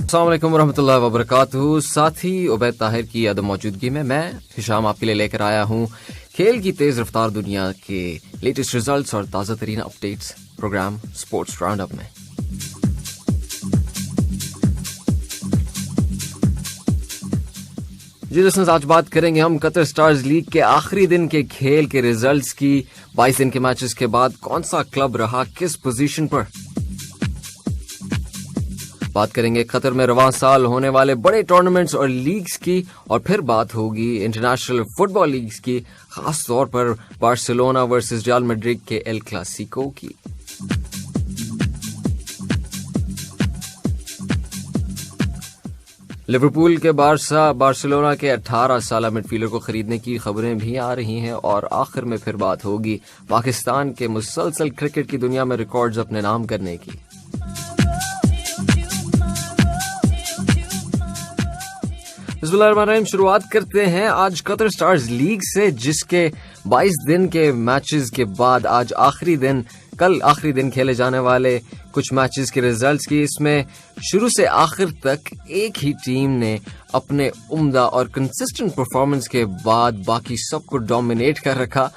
अस्सलाम वालेकुम वरहमतुल्लाहि वबरकातुहू। साथी उबैद ताहिर की अदम मौजूदगी में मैं हिशाम आपके लिए लेकर आया हूँ खेल की तेज रफ्तार दुनिया के लेटेस्ट रिजल्ट्स और ताज़ा तरीन अपडेट्स प्रोग्राम स्पोर्ट्स राउंडअप में। जी दोस्तों, आज बात करेंगे हम कतर स्टार्स लीग के आखिरी दिन के खेल के रिजल्ट्स की। 22 दिन के मैचेस के बाद कौन सा क्लब रहा किस पोजीशन पर। बात करेंगे कतर में रवां साल होने वाले बड़े टूर्नामेंट्स और लीग्स की, और फिर बात होगी इंटरनेशनल फुटबॉल लीग्स की, खास तौर पर बार्सिलोना वर्सेस रियल मैड्रिड के एल क्लासिको की। लिवरपूल के बार्सिलोना के 18 साल मिडफील्डर को खरीदने की खबरें भी आ रही हैं, और आखिर में फिर बात होगी पाकिस्तान के मुसलसल क्रिकेट की दुनिया में रिकॉर्ड्स अपने नाम करने की। बिस्मिल्लाहिर्रहमानिर्रहीम, शुरुआत करते हैं आज कतर स्टार्स लीग से, जिसके 22 दिन के मैचेस के बाद आज कल आखिरी दिन खेले जाने वाले कुछ मैचेस के रिजल्ट्स की। इसमें शुरू से आखिर तक एक ही टीम ने अपने उम्दा और कंसिस्टेंट परफॉर्मेंस के बाद बाकी सबको डोमिनेट कर रखा।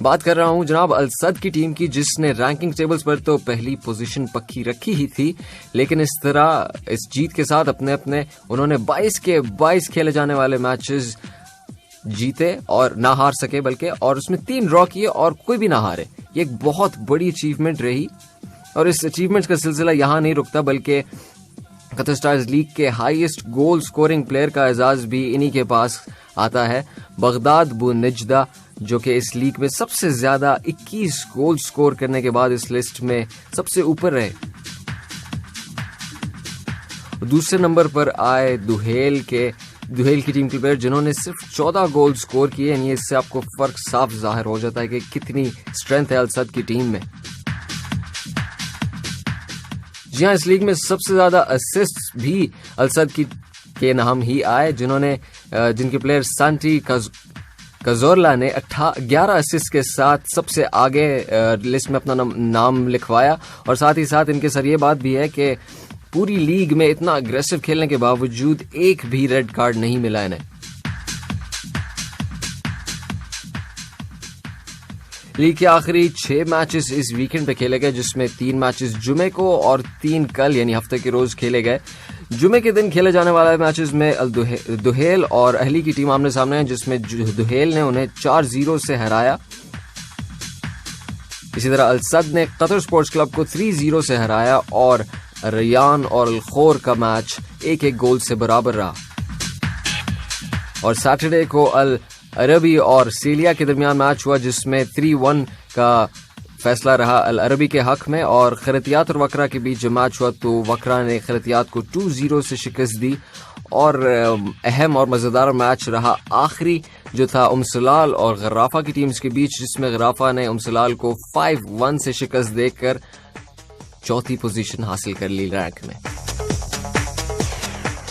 बात कर रहा हूं जनाब अल सद की टीम की, जिसने रैंकिंग टेबल्स पर तो पहली पोजीशन पक्की रखी ही थी, लेकिन इस जीत के साथ अपने उन्होंने 22 के 22 खेले जाने वाले मैचेस जीते और ना हार सके, बल्कि और उसमें 3 ड्रॉ किए और कोई भी ना हारे। ये एक बहुत बड़ी अचीवमेंट रही, और इस अचीवमेंट का सिलसिला यहाँ नहीं रुकता, बल्कि कतर स्टार्स लीग के हाईएस्ट गोल स्कोरिंग प्लेयर का एजाज भी इन्हीं के पास आता है। बगदाद बुनिजदा, जो कि इस लीग में सबसे ज्यादा 21 गोल स्कोर करने के बाद इस लिस्ट में सबसे ऊपर रहे। दूसरे नंबर पर आए दुहेल की टीम के प्लेयर, जिन्होंने सिर्फ 14 गोल स्कोर किए। यानी इससे आपको फर्क साफ जाहिर हो जाता है कि कितनी स्ट्रेंथ है अल सद की टीम में। जी हाँ, इस लीग में सबसे ज्यादा असिस्ट भी अल सद के नाम ही आए, जिनके प्लेयर सांटी कजोरला ने 11 असिस्ट के साथ सबसे आगे लिस्ट में अपना नाम लिखवाया। और साथ ही साथ इनके सर ये बात भी है कि पूरी लीग में इतना अग्रेसिव खेलने के बावजूद एक भी रेड कार्ड नहीं मिला इन्हें। लीग के आखिरी 6 मैचेस इस वीकेंड पे खेले गए, जिसमें 3 मैचेस जुमे को और 3 कल यानी हफ्ते के रोज खेले गए। जुमे के दिन खेले जाने वाले मैचेस में दुहेल और अहली की टीम आमने सामने है, जिसमें दुहेल ने उन्हें 4-0 से हराया। इसी तरह अल सद ने कतर स्पोर्ट्स क्लब को 3-0 से हराया, और रयान और अल खोर का मैच 1-1 गोल से बराबर रहा। और सैटरडे को अल अरबी और सेलिया के दरमियान मैच हुआ, जिसमें 3-1 का फैसला रहा अल अरबी के हक में। और खैरतियात और वकरा के बीच जो मैच हुआ, तो वकरा ने खैरतियात को 2-0 से शिकस्त दी। और अहम और मजेदार मैच रहा आखिरी, जो था उमसलाल और गराफा की टीम्स के बीच, जिसमें गराफा ने उमसलाल को 5-1 से शिकस्त देकर चौथी पोजीशन हासिल कर ली रैंक में।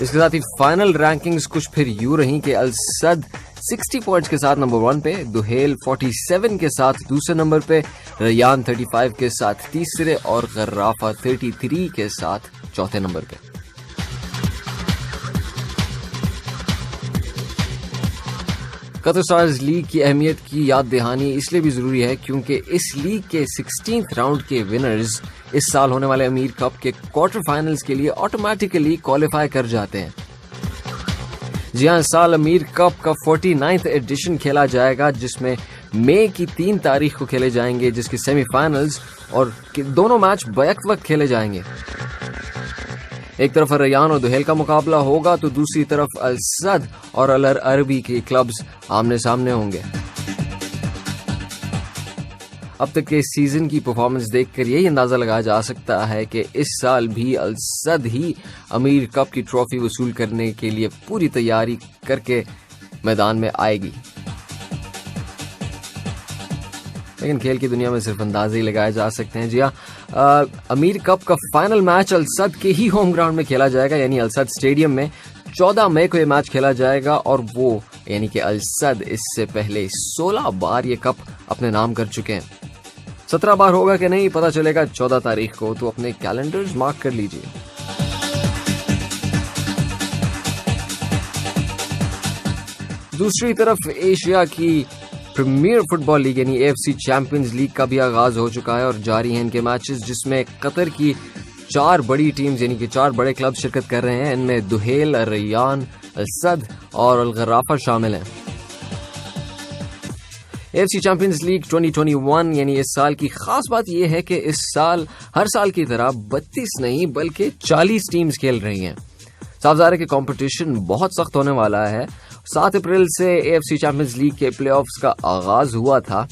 इसके साथ ही फाइनल रैंकिंग्स कुछ फिर यूं रही कि अल सद 60 पॉइंट्स के साथ नंबर 1 पे, दुहेल 47 के साथ दूसरे नंबर पे, रयान 35 के साथ तीसरे, और गराफा 33 के साथ चौथे नंबर पे। कतर स्टार्स लीग की अहमियत की याद दहानी इसलिए भी जरूरी है क्योंकि इस लीग के 16th राउंड के विनर्स इस साल होने वाले अमीर कप के क्वार्टर फाइनल्स के लिए ऑटोमेटिकली क्वालिफाई कर जाते हैं। जी हाँ, इस साल अमीर कप का 49th एडिशन खेला जाएगा, जिसमें मई की 3 तारीख को खेले जाएंगे, जिसके सेमीफाइनल्स और दोनों मैच बैक वक्त खेले जाएंगे। एक तरफ रयान और दुहेल का मुकाबला होगा, तो दूसरी तरफ अल सद और अल अरबी के क्लब्स आमने सामने होंगे। अब तक के सीजन की परफॉर्मेंस देखकर यही अंदाजा लगाया जा सकता है कि इस साल भी अल सद ही अमीर कप की ट्रॉफी वसूल करने के लिए पूरी तैयारी करके मैदान में आएगी। लेकिन खेल की दुनिया में सिर्फ अंदाजे ही लगाए जा सकते हैं। जी हाँ, अमीर कप का फाइनल मैच अल सद के ही होम ग्राउंड में खेला जाएगा, यानी अल सद स्टेडियम में 14 मई को यह मैच खेला जाएगा। और वो यानी कि अल सद इससे पहले 16 बार ये कप अपने नाम कर चुके हैं। 17 बार होगा कि नहीं पता चलेगा 14 तारीख को, तो अपने कैलेंडर्स मार्क कर लीजिए। दूसरी तरफ एशिया की प्रीमियर फुटबॉल लीग यानी AFC चैंपियंस लीग का भी आगाज हो चुका है और जारी हैं इनके मैचेस, जिसमें कतर की 4 बड़ी टीम्स यानी कि 4 बड़े क्लब शिरकत कर रहे हैं। इनमें दुहेल, अल रैयान, अल सद और अल गराफा शामिल हैं। AFC चैंपियंस लीग 2021 यानी इस साल की खास बात यह है कि इस साल हर साल की तरह 32 नहीं बल्कि 40 टीम्स खेल रही हैं। साफ ज़ाहिर है कि कंपटीशन बहुत सख्त होने वाला है। 7 अप्रैल से AFC चैंपियंस लीग के प्लेऑफ्स का आगाज हुआ था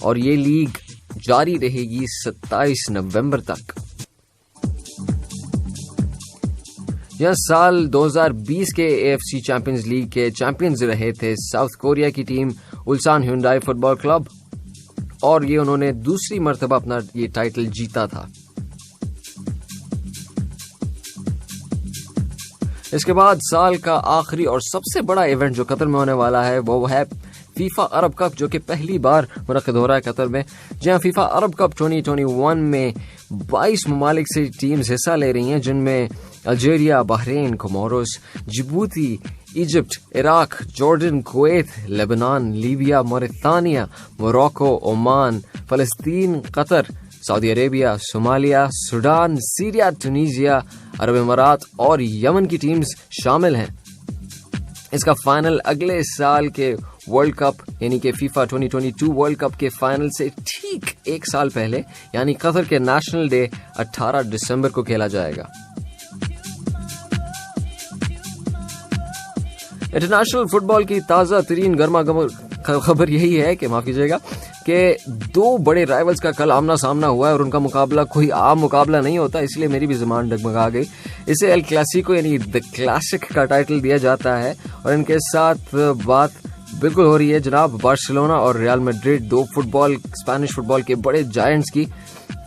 और ये लीग जारी रहेगी 27 नवंबर तक। यह साल 2020 के AFC चैंपियंस लीग के चैंपियंस रहे थे साउथ कोरिया की टीम उल्सान ह्युंडई फुटबॉल क्लब और ये उन्होंने दूसरी मर्तबा अपना ये टाइटल जीता था। इसके बाद साल का आखिरी और सबसे बड़ा इवेंट जो कतर में होने वाला है वो है फीफा अरब कप, जो कि पहली बार मुनक्किद हो रहा है कतर में। जहां फीफा अरब कप 2021 में 22 ममालिक से टीम्स हिस्सा ले रही हैं, जिनमें Algeria, Bahrain, Comoros, Djibouti, Egypt, Iraq, Jordan, Kuwait, Lebanon, Libya, Mauritania, Morocco, Oman, फलस्तीन, Qatar, Saudi Arabia, Somalia, Sudan, Syria, Tunisia, Arab अमीरात और यमन की टीम्स शामिल हैं। इसका फाइनल अगले साल के वर्ल्ड कप यानी कि फीफा 2022 वर्ल्ड कप के फाइनल से ठीक एक साल पहले यानी कतर के नेशनल डे 18 दिसंबर को खेला जाएगा। इंटरनेशनल फुटबॉल की ताज़ा तरीन गर्मा खबर यही है कि माफ कीजिएगा कि 2 बड़े राइवल्स का कल आमना सामना हुआ है और उनका मुकाबला कोई आम मुकाबला नहीं होता, इसलिए मेरी भी ज़ुबान डगमगा गई। इसे एल क्लासिको यानी द क्लासिक का टाइटल दिया जाता है और इनके साथ बात बिल्कुल हो रही है जनाब बार्सिलोना और रियल मैड्रिड, 2 स्पेनिश फुटबॉल के बड़े जायंट्स की।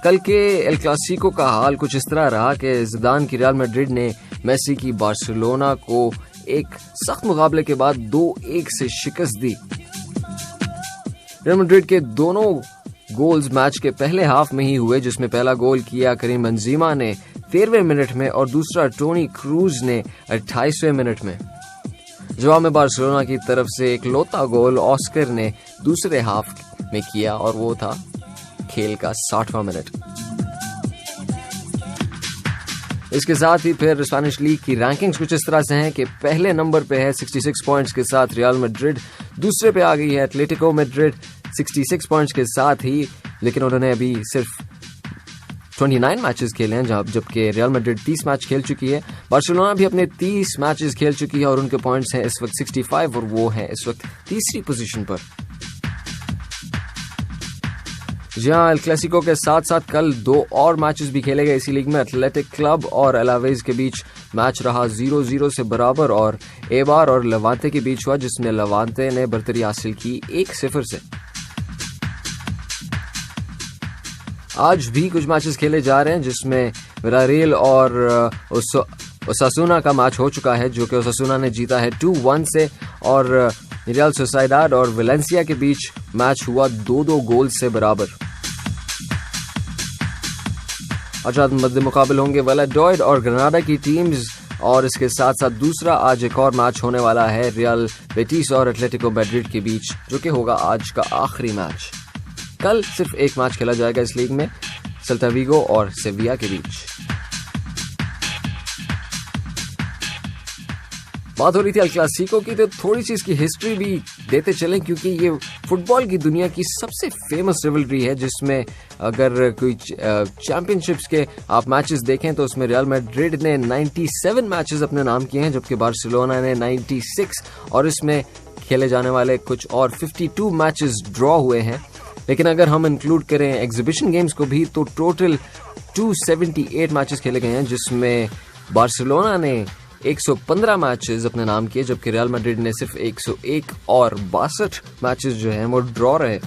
कल के एल क्लासिको का हाल कुछ इस तरह रहा कि जिदान की रियल मैड्रिड ने मेसी की बार्सिलोना को एक सख्त मुकाबले के बाद 2-1 से शिकस्त दी। रियल मैड्रिड के दोनों गोल्स मैच के पहले हाफ में ही हुए, जिसमें पहला गोल किया करीम बेंजेमा ने 13वें मिनट में और दूसरा टोनी क्रूज ने 28वें मिनट में। जवाब में बार्सिलोना की तरफ से एक लौता गोल ऑस्कर ने दूसरे हाफ में किया और वो था खेल का 60वां मिनट। इसके साथ ही फिर स्पेनिश लीग की रैंकिंग्स कुछ इस तरह से हैं कि पहले नंबर पे है 66 पॉइंट्स के साथ रियल मैड्रिड, दूसरे पे आ गई है एटलेटिको मैड्रिड 66 पॉइंट्स के साथ ही, लेकिन उन्होंने अभी सिर्फ 29 मैचेस खेले हैं, जबकि रियल मैड्रिड 30 मैच खेल चुकी है। बार्सिलोना भी अपने 30 मैचेस खेल चुकी है और उनके पॉइंट्स हैं इस वक्त 65 और वो है इस वक्त तीसरी पोजीशन पर। जहां एल क्लासिको के साथ साथ कल 2 और मैचेस भी खेले गए इसी लीग में। एथलेटिक क्लब और अलावेज के बीच मैच रहा 0-0 से बराबर और एबार और लवांते के बीच हुआ, जिसमें लवांते ने बर्तरी हासिल की 1-0 से। आज भी कुछ मैचेस खेले जा रहे हैं, जिसमें विलारियल और ओसासुना का मैच हो चुका है, जो कि ओसासुना ने जीता है 2-1 से, और रियल सोसाइडाड और वेलेंसिया के बीच मैच हुआ 2-2 गोल से बराबर। आज रात मध्य मुकाबले होंगे वैलाडोलिड और ग्रेनाडा की टीम्स, और इसके साथ साथ दूसरा आज एक और मैच होने वाला है रियल बेटिस और एटलेटिको मैड्रिड के बीच, जो कि होगा आज का आखिरी मैच। कल सिर्फ एक मैच खेला जाएगा इस लीग में, सेल्टा विगो और सेविया के बीच। बात हो रही थी एल क्लासिको की, तो थोड़ी सी इसकी हिस्ट्री भी देते चलें, क्योंकि ये फुटबॉल की दुनिया की सबसे फेमस रिवलरी है, जिसमें अगर कोई चैंपियनशिप्स के आप मैचेस देखें तो उसमें रियल मैड्रिड ने 97 मैचेस अपने नाम किए हैं, जबकि बार्सिलोना ने 96, और इसमें खेले जाने वाले कुछ और 52 मैचेस ड्रॉ हुए हैं। लेकिन अगर हम इंक्लूड करें एग्जीबिशन गेम्स को भी तो टोटल 278 मैचेस खेले गए हैं, जिसमें बार्सिलोना ने 115 मैचेस अपने नाम किए, जबकि रियल मैड्रिड ने सिर्फ 101 और 62 मैचेस जो हैं वो ड्रॉ रहे।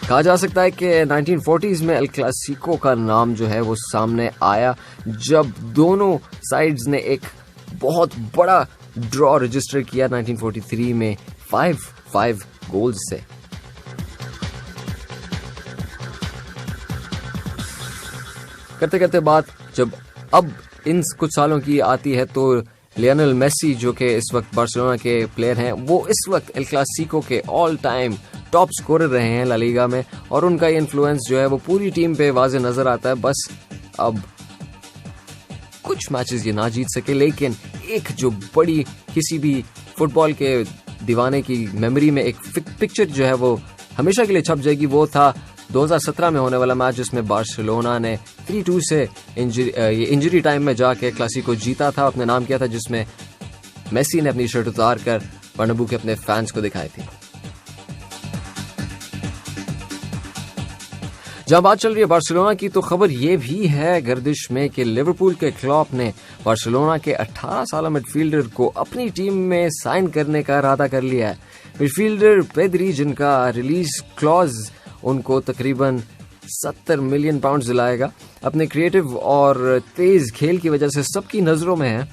कहा जा सकता है कि 1940s में एल क्लासिको का नाम जो है वो सामने आया, जब दोनों साइड्स ने एक बहुत बड़ा ड्रॉ रजिस्टर किया 1943 में 5-5 गोल्स से। करते करते बात जब अब इन कुछ सालों की आती है, तो लियोनेल मेसी जो कि इस वक्त बार्सिलोना के प्लेयर हैं, वो इस वक्त एल क्लासिको के ऑल टाइम टॉप स्कोरर रहे हैं ला लीगा में, और उनका इन्फ्लुएंस जो है वो पूरी टीम पे वाज़े नजर आता है। बस अब कुछ मैचेस ये ना जीत सके, लेकिन एक जो बड़ी किसी भी फुटबॉल के दीवाने की मेमोरी में एक पिक्चर जो है वो हमेशा के लिए छप जाएगी, वो था 2017 में होने वाला मैच जिसमें बार्सिलोना ने 3-2 से इंजरी टाइम में जाके क्लासिको जीता था, अपने नाम किया था, जिसमें मेसी ने अपनी शर्ट उतार कर बर्नाब्यू के अपने फैंस को दिखाई थी। जहां बात चल रही है बार्सिलोना की, तो खबर ये भी है गर्दिश में कि लिवरपूल के क्लॉप ने बार्सिलोना के 18 साल मिडफील्डर को अपनी टीम में साइन करने का इरादा कर लिया है। मिडफील्डर पेद्री, जिनका रिलीज क्लॉज उनको तकरीबन 70 मिलियन पाउंड दिलाएगा, अपने क्रिएटिव और तेज खेल की वजह से सबकी नजरों में है।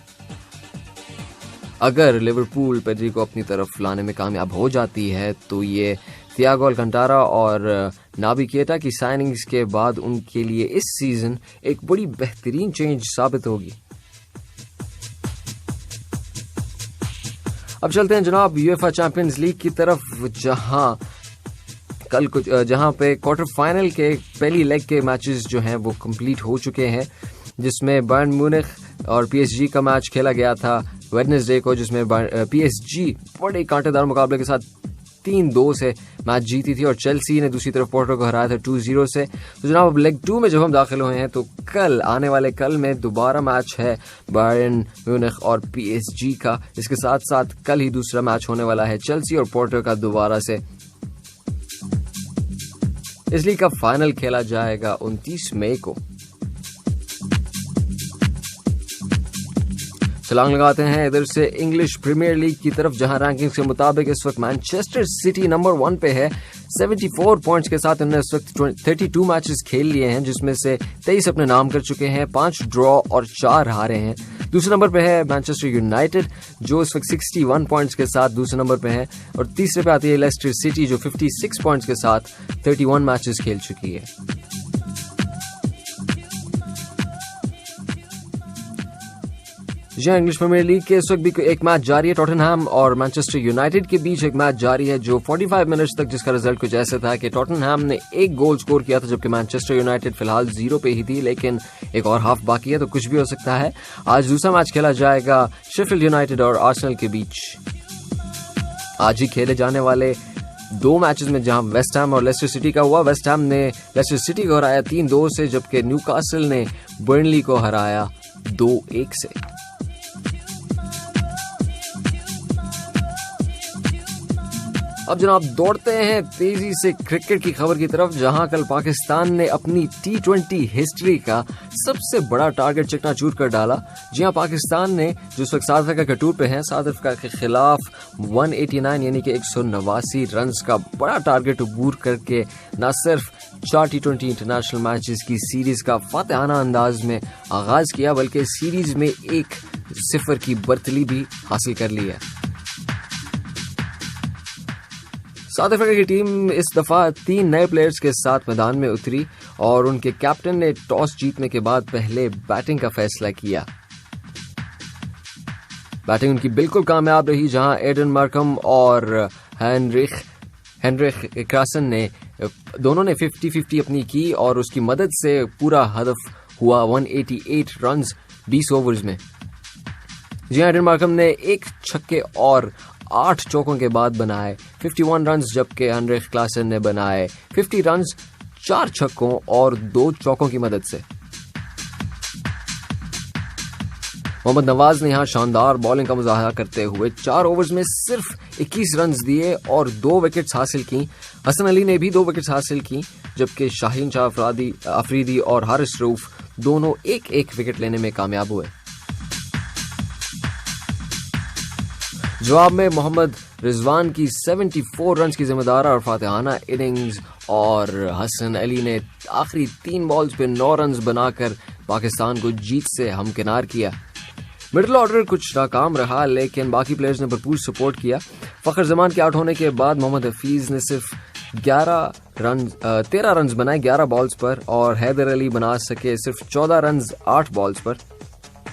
अगर लिवरपूल पेद्री को अपनी तरफ लाने में कामयाब हो जाती है तो ये थियागो अल्कांटारा और नाबी केटा की साइनिंग्स के बाद उनके लिए इस सीजन एक बड़ी बेहतरीन चेंज साबित होगी। अब चलते हैं जनाब यूएफए चैंपियंस लीग की तरफ, जहां पे क्वार्टर फाइनल के पहली लेग के मैचेस जो हैं वो कंप्लीट हो चुके हैं, जिसमें बायर्न म्यूनिख और पीएसजी का मैच खेला गया था वेडनेसडे को, जिसमें पीएसजी बड़े कांटेदार मुकाबले के साथ 3-2 से मैच जीती थी और चेल्सी ने दूसरी तरफ पोर्टो को हराया था 2-0 से। तो जनाब अब लेग 2 में जब हम दाखिल हुए हैं, तो आने वाले कल में दोबारा मैच है बायर्न म्यूनिख और पीएसजी का। इसके साथ साथ कल ही दूसरा मैच होने वाला है चेल्सी और पोर्टो का दोबारा से। इस लीग का फाइनल खेला जाएगा 29 मई को। छलांग लगाते हैं इधर से इंग्लिश प्रीमियर लीग की तरफ, जहां रैंकिंग्स के मुताबिक इस वक्त मैनचेस्टर सिटी नंबर 1 पे है 74 पॉइंट्स के साथ। उन्होंने इस वक्त 32 मैचेस खेल लिए हैं, जिसमें से 23 अपने नाम कर चुके हैं, 5 ड्रॉ और 4 हारे हैं। दूसरे नंबर पे है मैनचेस्टर यूनाइटेड जो इस वक्त 61 पॉइंट्स के साथ दूसरे नंबर पे है, और तीसरे पे आती है लेस्टर सिटी जो 56 पॉइंट्स के साथ 31 मैचेस खेल चुकी है। जहां इंग्लिश प्रीमियर लीग के इस वक्त भी एक मैच जारी है, टॉटनहैम और मैनचेस्टर यूनाइटेड के बीच एक मैच जारी है जो 45 मिनट्स तक, जिसका रिजल्ट कुछ ऐसा था कि टॉटनहैम ने 1 गोल स्कोर किया था, जबकि मैनचेस्टर यूनाइटेड फिलहाल 0 पे ही थी, लेकिन एक और हाफ बाकी है तो कुछ भी हो सकता है। आज दूसरा मैच खेला जाएगा शेफील्ड यूनाइटेड और आर्सेनल के बीच। आज ही खेले जाने वाले 2 मैचेस में जहां वेस्ट हैम और लेस्टर सिटी का हुआ, वेस्ट हैम ने लेस्टर सिटी को हराया 3-2 से, जबकि न्यूकासल ने बर्नली को हराया 2-1 से। अब जनाब दौड़ते हैं तेजी से क्रिकेट की खबर की तरफ, जहां कल पाकिस्तान ने अपनी T20 हिस्ट्री का सबसे बड़ा टारगेट चकनाचूर कर डाला। जी हां, पाकिस्तान ने जो इस वक्त साउथ अफ्रीका के टूर पे हैं, साउथ अफ्रीका के खिलाफ 189 यानी कि 189 रन का बड़ा टारगेट अबूर करके न सिर्फ 4 T20 इंटरनेशनल मैचेस की सीरीज का फातिहाना अंदाज में आगाज किया, बल्कि सीरीज में 1-0 की बर्तरी भी हासिल कर ली है। साउथ अफ्रीका की टीम इस दफा 3 नए प्लेयर्स के साथ मैदान में उतरी और उनके कैप्टन ने टॉस जीतने के बाद पहले बैटिंग का फैसला किया। बैटिंग उनकी बिल्कुल कामयाब रही, जहां एडन मार्कम और हेनरिक क्रासन ने दोनों ने 50-50 अपनी की और उसकी मदद से पूरा हदफ हुआ 188 रन 20 ओवर्स में। जी हां, एडन मार्कम ने 1 छक्के और 8 चौकों के बाद बनाए 51 रन, जबकि हेनरिक क्लासन ने बनाए 50 रन 4 छक्कों और 2 चौकों की मदद से। मोहम्मद नवाज ने यहां शानदार बॉलिंग का मुजाहरा करते हुए 4 ओवर्स में सिर्फ 21 रन दिए और 2 विकेट्स हासिल की। हसन अली ने भी 2 विकेट्स हासिल की, जबकि शाहीन शाह अफरीदी और हारिस रऊफ दोनों 1-1 विकेट लेने में कामयाब हुए। जवाब में मोहम्मद रिजवान की 74 रन की जिम्मेदार और फातिहाना इनिंग्स, और हसन अली ने आखिरी 3 बॉल्स पे 9 रन बनाकर पाकिस्तान को जीत से हमकिनार किया। मिडिल ऑर्डर कुछ नाकाम रहा, लेकिन बाकी प्लेयर्स ने भरपूर सपोर्ट किया। फखर जमान के आउट होने के बाद मोहम्मद हफीज ने सिर्फ 13 रन बनाए 11 बॉल्स पर, और हैदर अली बना सके सिर्फ 14 रन 8 बॉल्स पर।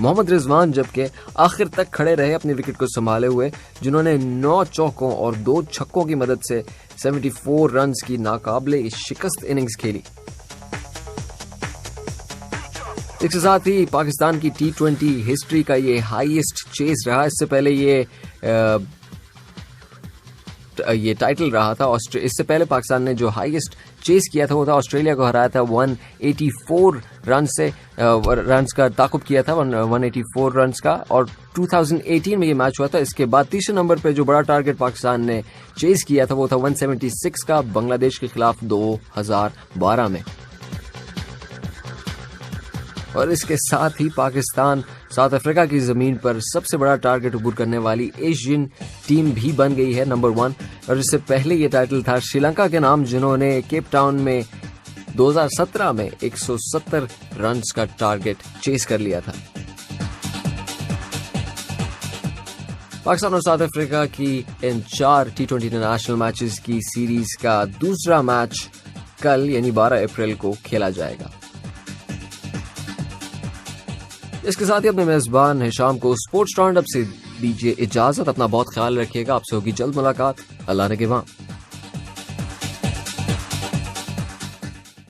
मोहम्मद रिजवान जबकि आखिर तक खड़े रहे अपनी विकेट को संभाले हुए, जिन्होंने 9 चौकों और 2 छक्कों की मदद से 74 रन्स की नाकाबिले शिकस्त इनिंग्स खेली। इसके साथ ही पाकिस्तान की T20 हिस्ट्री का ये हाईएस्ट चेस रहा। इससे पहले ये टाइटल रहा था। इससे पहले पाकिस्तान ने जो हाईएस्ट चेस किया था वो था ऑस्ट्रेलिया को हराया था 184 रन्स का ताकुब किया था 184 रन्स का, और 2018 में ये मैच हुआ था। इसके बाद तीसरे नंबर पे जो बड़ा टारगेट पाकिस्तान ने चेस किया था वो था 176 का बांग्लादेश के खिलाफ 2012 में। और इसके साथ ही पाकिस्तान साउथ अफ्रीका की जमीन पर सबसे बड़ा टारगेट अबूर करने वाली एशियन टीम भी बन गई है नंबर 1। और इससे पहले ये टाइटल था श्रीलंका के नाम, जिन्होंने केप टाउन में 2017 में 170 रन्स का टारगेट चेस कर लिया था। पाकिस्तान और साउथ अफ्रीका की इन 4 T20 इंटरनेशनल मैचेस की सीरीज का दूसरा मैच कल यानी 12 अप्रैल को खेला जाएगा। इसके साथ ही अपने मेजबान हिशाम को स्पोर्ट्स राउंडअप से दीजिए इजाजत। अपना बहुत ख्याल रखिएगा। आपसे होगी जल्द मुलाकात। अल्लाह ने के